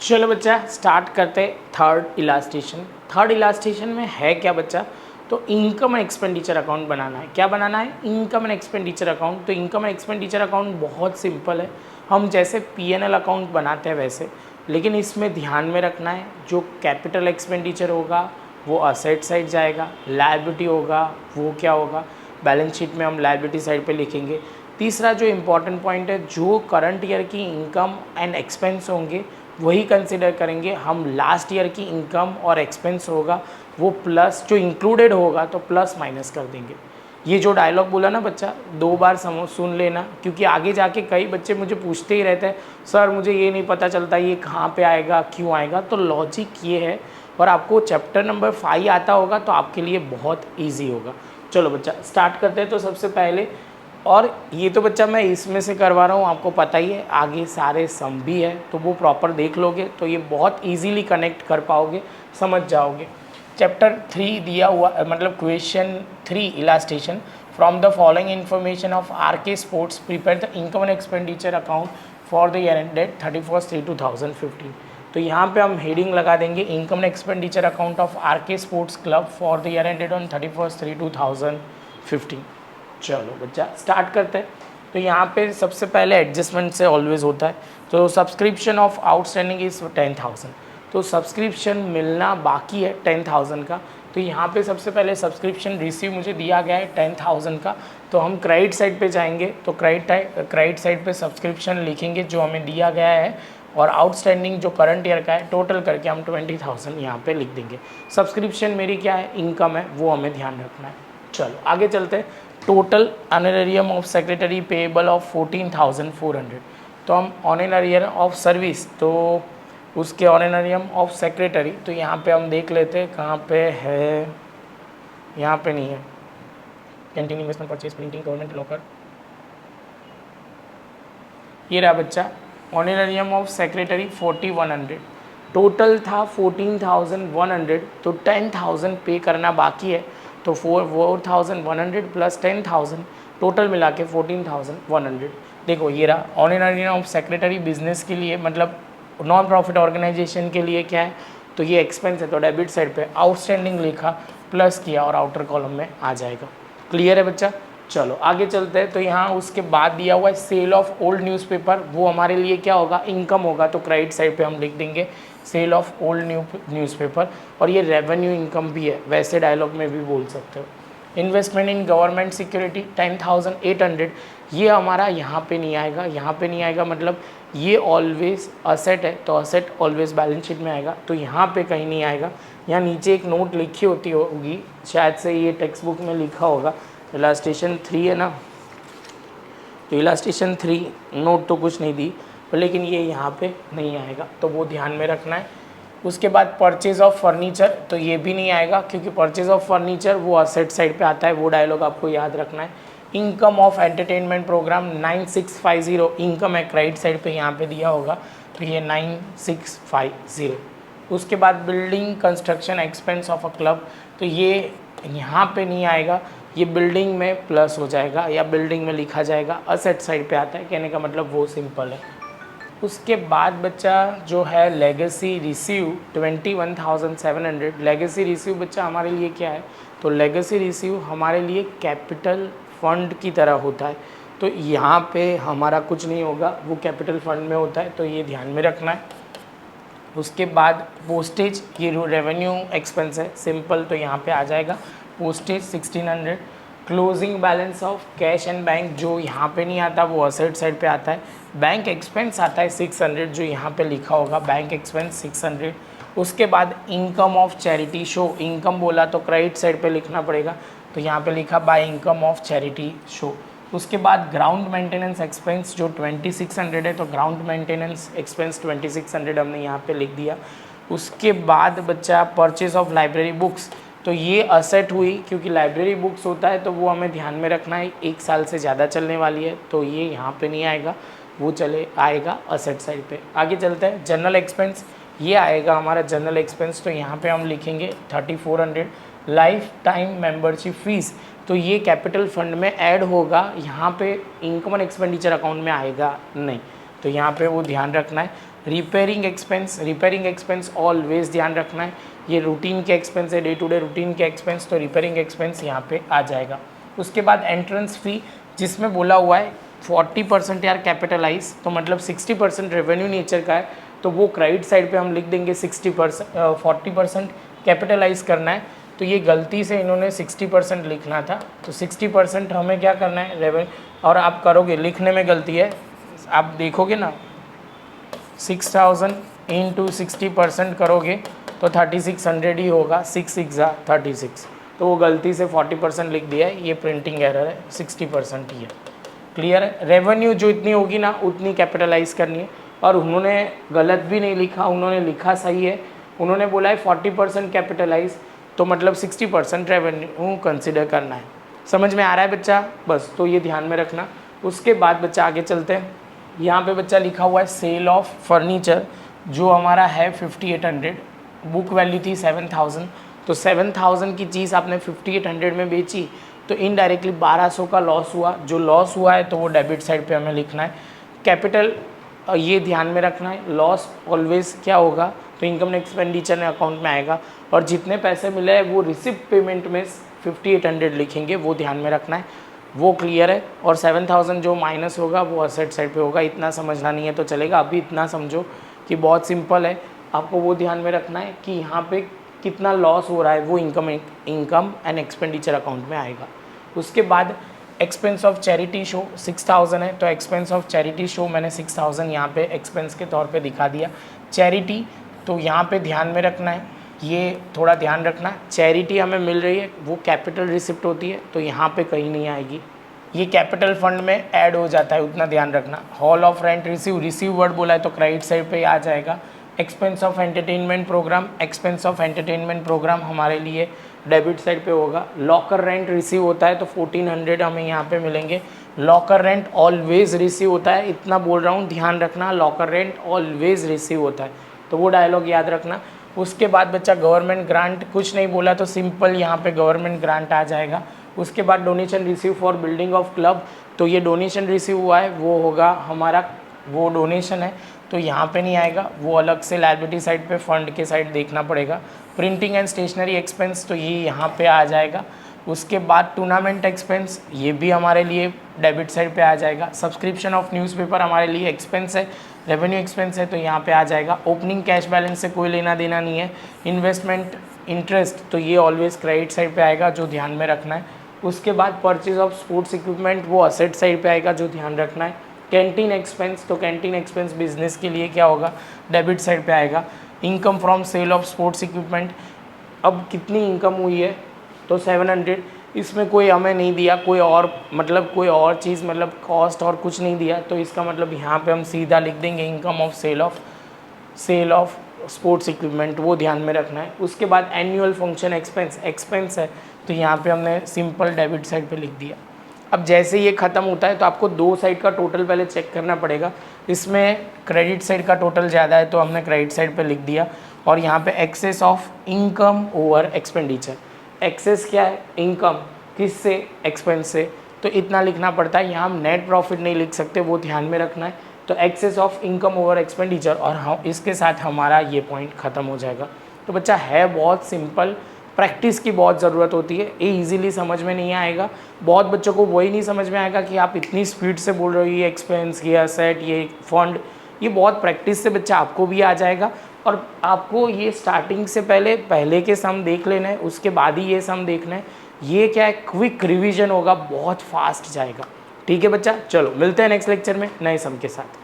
चलो बच्चा स्टार्ट करते थर्ड इलास्ट्रेशन। थर्ड इलास्ट्रेशन में है क्या बच्चा, तो इनकम एंड एक्सपेंडिचर अकाउंट बनाना है। क्या बनाना है? Income and expenditure account. तो इनकम एंड एक्सपेंडिचर अकाउंट बहुत सिंपल है, हम जैसे पीएनएल अकाउंट बनाते हैं वैसे, लेकिन इसमें ध्यान में रखना है जो कैपिटल एक्सपेंडिचर होगा वो असेट साइड जाएगा, लायबिलिटी होगा वो क्या होगा, बैलेंस शीट में हम लायबिलिटी साइड पे लिखेंगे। तीसरा जो इम्पॉर्टेंट पॉइंट है, जो करंट ईयर की इनकम एंड एक्सपेंस होंगे वही कंसिडर करेंगे हम। लास्ट ईयर की इनकम और एक्सपेंस होगा वो प्लस, जो इंक्लूडेड होगा तो प्लस माइनस कर देंगे। ये जो डायलॉग बोला ना बच्चा, 2 बार सुन लेना, क्योंकि आगे जाके कई बच्चे मुझे पूछते ही रहते हैं सर मुझे ये नहीं पता चलता ये कहाँ पे आएगा क्यों आएगा। तो लॉजिक ये है, और आपको चैप्टर नंबर 5 आता होगा तो आपके लिए बहुत ईजी होगा। चलो बच्चा स्टार्ट करते हैं। तो सबसे पहले, और ये तो बच्चा मैं इसमें से करवा रहा हूँ, आपको पता ही है आगे सारे सम भी है तो वो प्रॉपर देख लोगे तो ये बहुत इजीली कनेक्ट कर पाओगे, समझ जाओगे। चैप्टर 3 दिया हुआ, मतलब question 3 illustration from the following information of RK sports prepare the income and expenditure account for the year ended 31/3/2015। तो यहाँ पे हम हेडिंग लगा देंगे income and expenditure account of RK sports club for the year ended on 31/3/2015। चलो बच्चा start करते हैं। तो यहाँ पे सबसे पहले एडजस्टमेंट से ऑलवेज होता है। तो सब्सक्रिप्शन ऑफ आउटस्टैंडिंग इज़ 10,000, तो सब्सक्रिप्शन मिलना बाकी है 10,000 का। तो यहाँ पे सबसे पहले सब्सक्रिप्शन रिसीव मुझे दिया गया है 10,000 का, तो हम क्रेडिट साइड पे जाएंगे। तो क्रेडिट साइड पे सब्सक्रिप्शन लिखेंगे जो हमें दिया गया है, और आउटस्टैंडिंग जो करंट ईयर का है टोटल करके हम 20,000 यहाँ पे लिख देंगे। सब्सक्रिप्शन मेरी क्या है, इनकम है, वो हमें ध्यान रखना है। चलो आगे चलते हैं। Total honorarium of secretary payable of 14,400। तो हम ऑनरेरियम ऑफ सर्विस, तो उसके ऑनरेरियम ऑफ सेक्रेटरी, तो यहाँ पे हम देख लेते हैं कहाँ पे है, यहाँ पे नहीं है। Canteen, investment, purchase, printing, government locker, ये रहा बच्चा ऑनरेरियम ऑफ सेक्रेटरी 4100। टोटल था 14,100, तो 10,000 पे करना बाकी है। तो 4,100 प्लस 10,000 टोटल मिला के 14,100। देखो ये रहा ऑनरेरियम ऑफ सेक्रेटरी बिजनेस के लिए, मतलब नॉन प्रॉफिट ऑर्गेनाइजेशन के लिए क्या है, तो ये एक्सपेंस है तो डेबिट साइड पे आउटस्टैंडिंग लिखा, प्लस किया और आउटर कॉलम में आ जाएगा। क्लियर है बच्चा? चलो आगे चलते हैं। तो यहाँ उसके बाद दिया हुआ है सेल ऑफ ओल्ड न्यूज़पेपर, वो हमारे लिए क्या होगा, इनकम होगा। तो क्रेडिट साइड पे हम लिख देंगे सेल ऑफ ओल्ड न्यूज़पेपर, और ये रेवेन्यू इनकम भी है, वैसे डायलॉग में भी बोल सकते हो। इन्वेस्टमेंट इन गवर्नमेंट सिक्योरिटी 10,800, ये हमारा यहाँ पे नहीं आएगा। यहाँ पे नहीं आएगा मतलब ये ऑलवेज असेट है, तो असेट ऑलवेज बैलेंस शीट में आएगा, तो यहाँ पे कहीं नहीं आएगा। यहाँ नीचे एक नोट लिखी होगी, शायद से ये टेक्स्ट बुक में लिखा होगा, इलास्ट्रेशन 3 है ना, तो इलास्ट्रेशन 3 नोट तो कुछ नहीं दी, लेकिन ये यहाँ पे नहीं आएगा, तो वो ध्यान में रखना है। उसके बाद परचेज ऑफ फर्नीचर, तो ये भी नहीं आएगा क्योंकि परचेज ऑफ फर्नीचर वो असेट साइड पे आता है, वो डायलॉग आपको याद रखना है। Income of entertainment programme 9650, income है क्रेडिट साइड पे यहाँ पे दिया होगा, तो ये 9650। उसके बाद building construction expense of a club, तो ये यहाँ पे नहीं आएगा, ये बिल्डिंग में प्लस हो जाएगा या बिल्डिंग में लिखा जाएगा, असेट साइड पे आता है, कहने का मतलब वो सिंपल है। उसके बाद बच्चा जो है लेगेसी रिसीव 21,700। लेगेसी रिसीव बच्चा हमारे लिए क्या है, तो लेगेसी रिसीव हमारे लिए कैपिटल फंड की तरह होता है, तो यहाँ पे हमारा कुछ नहीं होगा, वो कैपिटल फंड में होता है, तो ये ध्यान में रखना है। उसके बाद पोस्टेज, ये रेवेन्यू एक्सपेंस है सिंपल, तो यहाँ पे आ जाएगा postage 1600। Closing balance of cash and bank, जो यहाँ पे नहीं आता वो असेट साइड पे आता है। बैंक एक्सपेंस आता है 600, जो यहाँ पे लिखा होगा बैंक एक्सपेंस 600। उसके बाद income of charity show, income बोला तो क्रेडिट साइड पे लिखना पड़ेगा, तो यहाँ पे लिखा by income of charity show. उसके बाद ग्राउंड मेंटेनेंस एक्सपेंस जो 2600 है, तो ग्राउंड मेंटेनेंस एक्सपेंस 2600 हमने यहाँ पे लिख दिया। उसके बाद बच्चा परचेज ऑफ लाइब्रेरी बुक्स, तो ये असेट हुई, क्योंकि लाइब्रेरी बुक्स होता है तो वो हमें ध्यान में रखना है, 1 साल से ज़्यादा चलने वाली है, तो ये यहाँ पे नहीं आएगा, वो आएगा असेट साइड पे। आगे चलते हैं। जनरल एक्सपेंस, ये आएगा हमारा जनरल एक्सपेंस, तो यहाँ पे हम लिखेंगे 3400। लाइफ टाइम मेंबरशिप फीस, तो ये कैपिटल फंड में ऐड होगा, यहाँ पे इनकम एंड एक्सपेंडिचर अकाउंट में आएगा नहीं, तो यहाँ पे वो ध्यान रखना है। रिपेयरिंग एक्सपेंस ऑलवेज ध्यान रखना है, ये रूटीन के एक्सपेंस है, डे टू डे रूटीन के एक्सपेंस, तो रिपेयरिंग एक्सपेंस यहाँ पे आ जाएगा। उसके बाद एंट्रेंस फ़ी, जिसमें बोला हुआ है 40% यार कैपिटलाइज, तो मतलब 60% रेवेन्यू नेचर का है, तो वो क्रेडिट साइड पे हम लिख देंगे 40% कैपिटलाइज करना है। तो ये गलती से इन्होंने 60% लिखना था, तो 60% हमें क्या करना है रेवेन्यू, और आप करोगे लिखने में गलती है, आप देखोगे ना 6000 इंटू 60% करोगे तो 3600 ही होगा, 6 6 36, तो वो गलती से 40% लिख दिया है, ये प्रिंटिंग एरर है, 60% ही है। क्लियर है? रेवेन्यू जो इतनी होगी ना उतनी कैपिटलाइज करनी है, और उन्होंने गलत भी नहीं लिखा, उन्होंने लिखा सही है, उन्होंने बोला है 40% कैपिटलाइज, तो मतलब 60% रेवेन्यू कंसिडर करना है। समझ में आ रहा है बच्चा? बस तो ये ध्यान में रखना। उसके बाद बच्चा आगे चलते हैं, यहाँ पे बच्चा लिखा हुआ है सेल ऑफ फर्नीचर, जो हमारा है 5800, बुक वैल्यू थी 7000, तो 7000 की चीज़ आपने 5800 में बेची, तो इनडायरेक्टली 1200 का लॉस हुआ। जो लॉस हुआ है तो वो डेबिट साइड पे हमें लिखना है। कैपिटल ये ध्यान में रखना है, लॉस ऑलवेज क्या होगा, तो इनकम एंड एक्सपेंडिचर अकाउंट में आएगा, और जितने पैसे मिले हैं वो रिसिप्ट पेमेंट में 5800 लिखेंगे, वो ध्यान में रखना है, वो क्लियर है। और 7000 जो माइनस होगा वो असेट साइड पे होगा, इतना समझना नहीं है तो चलेगा। अभी इतना समझो कि बहुत सिंपल है, आपको वो ध्यान में रखना है कि यहाँ पे कितना लॉस हो रहा है वो इनकम एंड एक्सपेंडिचर अकाउंट में आएगा। उसके बाद एक्सपेंस ऑफ चैरिटी शो 6000 है, तो एक्सपेंस ऑफ चैरिटी शो मैंने 6000 यहाँ पे एक्सपेंस के तौर पे दिखा दिया। चैरिटी तो यहाँ पे ध्यान में रखना है, ये थोड़ा ध्यान रखना, चैरिटी हमें मिल रही है वो कैपिटल रिसिप्ट होती है, तो यहाँ पे कहीं नहीं आएगी, ये कैपिटल फंड में ऐड हो जाता है, उतना ध्यान रखना। Hall of rent receive word बोला है तो क्रेडिट साइड पे आ जाएगा। एक्सपेंस ऑफ एंटरटेनमेंट प्रोग्राम हमारे लिए डेबिट साइड पे होगा। लॉकर रेंट रिसीव होता है तो 1400 हमें यहाँ पे मिलेंगे। लॉकर रेंट ऑलवेज रिसीव होता है, इतना बोल रहा हूँ ध्यान रखना, लॉकर रेंट ऑलवेज रिसीव होता है, तो वो डायलॉग याद रखना। उसके बाद बच्चा गवर्नमेंट ग्रांट, कुछ नहीं बोला तो सिंपल यहाँ पे गवर्नमेंट ग्रांट आ जाएगा। उसके बाद donation receive for building of club, तो ये डोनेशन रिसीव हुआ है वो होगा हमारा, वो डोनेशन है तो यहाँ पे नहीं आएगा, वो अलग से लायबिलिटी साइड पे फंड के साइड देखना पड़ेगा। प्रिंटिंग एंड स्टेशनरी एक्सपेंस, तो ये यहाँ पे आ जाएगा। उसके बाद टूर्नामेंट एक्सपेंस, ये भी हमारे लिए डेबिट साइड पे आ जाएगा। सब्सक्रिप्शन ऑफ न्यूज़पेपर हमारे लिए एक्सपेंस है, रेवेन्यू एक्सपेंस है, तो यहाँ पे आ जाएगा। ओपनिंग कैश बैलेंस से कोई लेना देना नहीं है। इन्वेस्टमेंट इंटरेस्ट, तो ये ऑलवेज क्रेडिट साइड पे आएगा, जो ध्यान में रखना है। उसके बाद परचेज ऑफ स्पोर्ट्स इक्विपमेंट, वो असेट साइड पे आएगा, जो ध्यान रखना है। कैंटीन एक्सपेंस, तो कैंटीन एक्सपेंस बिजनेस के लिए क्या होगा, डेबिट साइड पे आएगा। Income from sale of sports equipment, अब कितनी इनकम हुई है तो 700, इसमें कोई हमें नहीं दिया, कोई और मतलब कोई और चीज़ मतलब कॉस्ट और कुछ नहीं दिया, तो इसका मतलब यहाँ पे हम सीधा लिख देंगे income of sale of sports equipment, वो ध्यान में रखना है। उसके बाद एनुअल फंक्शन एक्सपेंस है, तो यहाँ पे हमने सिंपल डेबिट साइड पे लिख दिया। अब जैसे ये ख़त्म होता है तो आपको दो साइड का टोटल पहले चेक करना पड़ेगा। इसमें क्रेडिट साइड का टोटल ज़्यादा है तो हमने क्रेडिट साइड पे लिख दिया, और यहाँ पे excess of income over expenditure, excess क्या है, इनकम किससे, एक्सपेंस से, तो इतना लिखना पड़ता है। यहाँ हम नेट प्रॉफिट नहीं लिख सकते, वो ध्यान में रखना है। तो excess of income over expenditure, और हम इसके साथ हमारा ये पॉइंट ख़त्म हो जाएगा। तो बच्चा है बहुत सिंपल, प्रैक्टिस की बहुत ज़रूरत होती है, ये इजीली समझ में नहीं आएगा। बहुत बच्चों को वही नहीं समझ में आएगा कि आप इतनी स्पीड से बोल रहे हो, ये एक्सपेंस, ये असेट, ये फंड, ये बहुत प्रैक्टिस से बच्चा आपको भी आ जाएगा। और आपको ये स्टार्टिंग से पहले के सम देख लेना है, उसके बाद ही ये सम देखना है। ये क्या है, क्विक रिवीजन होगा, बहुत फास्ट जाएगा। ठीक है बच्चा, चलो मिलते हैं नेक्स्ट लेक्चर में नए सम के साथ।